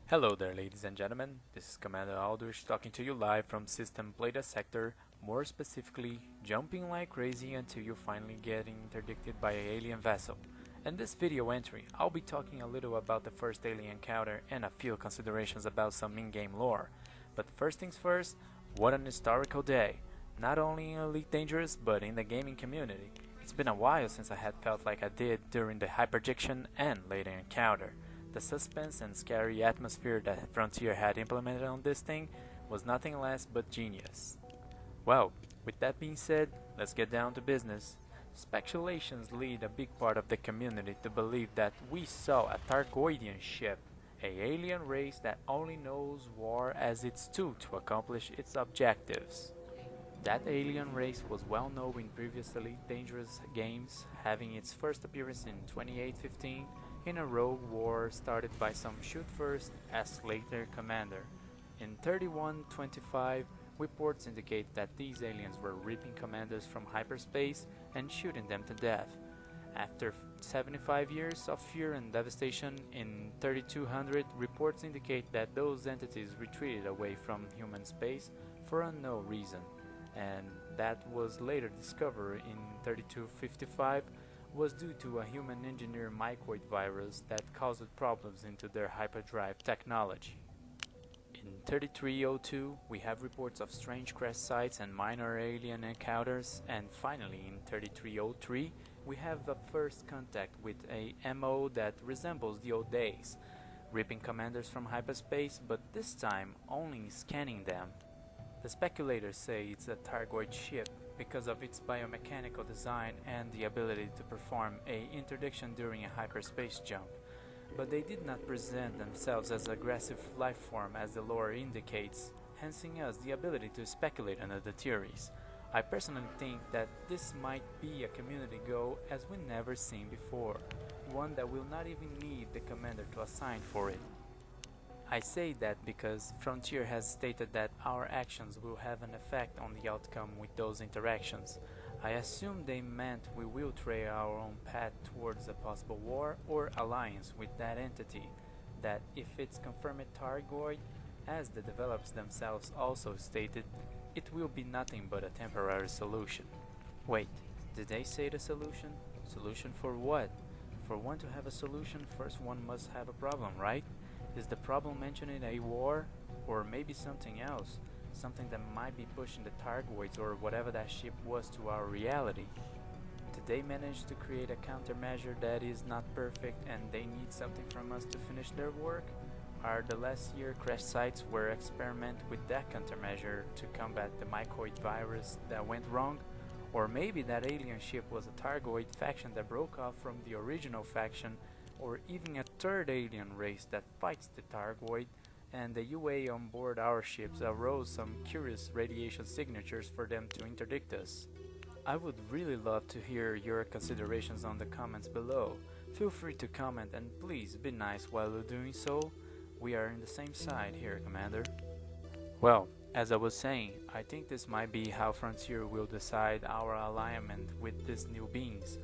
Hello there, ladies and gentlemen. This is Commander Aldrich talking to you live from System Plata Sector, more specifically, jumping like crazy until you finally get interdicted by an alien vessel. In this video entry, I'll be talking a little about the first alien encounter and a few considerations about some in-game lore. But first things first, what an historical day! Not only in Elite Dangerous, but in the gaming community. It's been a while since I had felt like I did during the Hyperdiction and later encounter. The suspense and scary atmosphere that Frontier had implemented on this thing was nothing less but genius. Well, with that being said, let's get down to business. Speculations lead a big part of the community to believe that we saw a Thargoidian ship, an alien race that only knows war as its tool to accomplish its objectives. That alien race was well known in previous Elite Dangerous games, having its first appearance in 2815 in a rogue war started by some shoot first, ask later commander. In 3125, reports indicate that these aliens were ripping commanders from hyperspace and shooting them to death. After 75 years of fear and devastation, in 3200, reports indicate that those entities retreated away from human space for unknown reason, and that was later discovered in 3255 was due to a human-engineered mycoid virus that caused problems into their hyperdrive technology. In 3302, we have reports of strange crash sites and minor alien encounters, and finally in 3303, we have a first contact with a MO that resembles the old days, ripping commanders from hyperspace, but this time only scanning them. The speculators say it's a Thargoid ship because of its biomechanical design and the ability to perform a interdiction during a hyperspace jump, but they did not present themselves as aggressive lifeform as the lore indicates, hensing us the ability to speculate on the theories. I personally think that this might be a community goal as we never seen before, one that will not even need the commander to assign for it. I say that because Frontier has stated that our actions will have an effect on the outcome with those interactions. I assume they meant we will trail our own path towards a possible war or alliance with that entity, that if it's confirmed Thargoid, as the developers themselves also stated, it will be nothing but a temporary solution. Wait, did they say the solution? Solution for what? For one to have a solution, first one must have a problem, right? Is the problem mentioning a war, or maybe something else? Something that might be pushing the Thargoids or whatever that ship was to our reality? Did they manage to create a countermeasure that is not perfect and they need something from us to finish their work? Are the last year crash sites were experiment with that countermeasure to combat the mycoid virus that went wrong? Or maybe that alien ship was a Thargoid faction that broke off from the original faction, or even a third alien race that fights the Thargoid, and the UA on board our ships arose some curious radiation signatures for them to interdict us. I would really love to hear your considerations on the comments below. Feel free to comment and please be nice while you're doing so. We are in the same side here, Commander. Well, as I was saying, I think this might be how Frontier will decide our alignment with these new beings,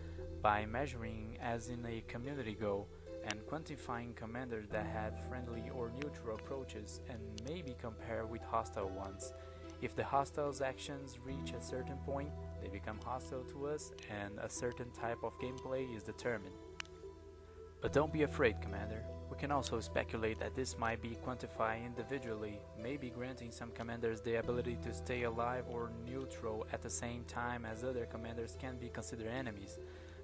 by measuring as in a community goal and quantifying commanders that have friendly or neutral approaches and maybe compare with hostile ones. If the hostiles' actions reach a certain point, they become hostile to us and a certain type of gameplay is determined. But don't be afraid, Commander. We can also speculate that this might be quantified individually, maybe granting some commanders the ability to stay alive or neutral at the same time as other commanders can be considered enemies.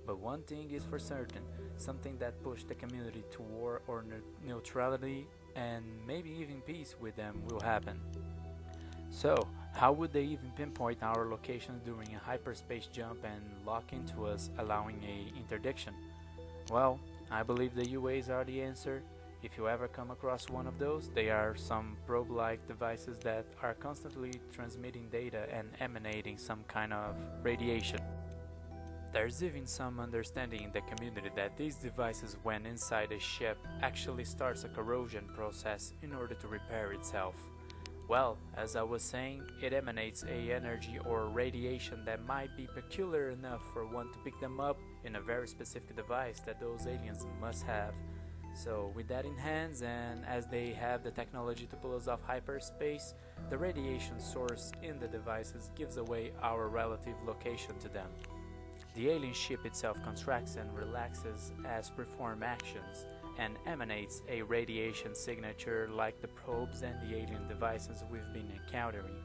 But one thing is for certain, something that pushed the community to war or neutrality and maybe even peace with them will happen. So, how would they even pinpoint our locations during a hyperspace jump and lock into us, allowing a interdiction? Well, I believe the UAs are the answer. If you ever come across one of those, they are some probe-like devices that are constantly transmitting data and emanating some kind of radiation. There's even some understanding in the community that these devices, when inside a ship, actually starts a corrosion process in order to repair itself. Well, as I was saying, it emanates a energy or radiation that might be peculiar enough for one to pick them up in a very specific device that those aliens must have. So with that in hands, and as they have the technology to pull us off hyperspace, the radiation source in the devices gives away our relative location to them. The alien ship itself contracts and relaxes as perform actions, and emanates a radiation signature like the probes and the alien devices we've been encountering,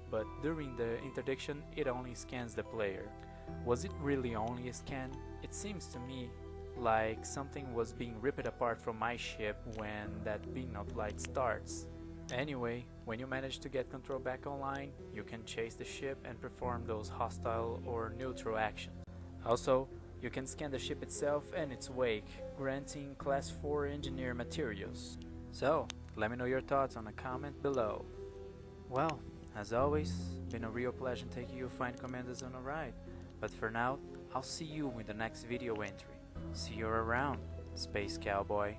but during the interdiction it only scans the player. Was it really only a scan? It seems to me like something was being ripped apart from my ship when that beam of light starts. Anyway, when you manage to get control back online, you can chase the ship and perform those hostile or neutral actions. Also, you can scan the ship itself and its wake, granting Class 4 engineer materials. So, let me know your thoughts on a comment below. Well, as always, been a real pleasure taking you find commanders on a ride, but for now, I'll see you in the next video entry. See you around, Space Cowboy.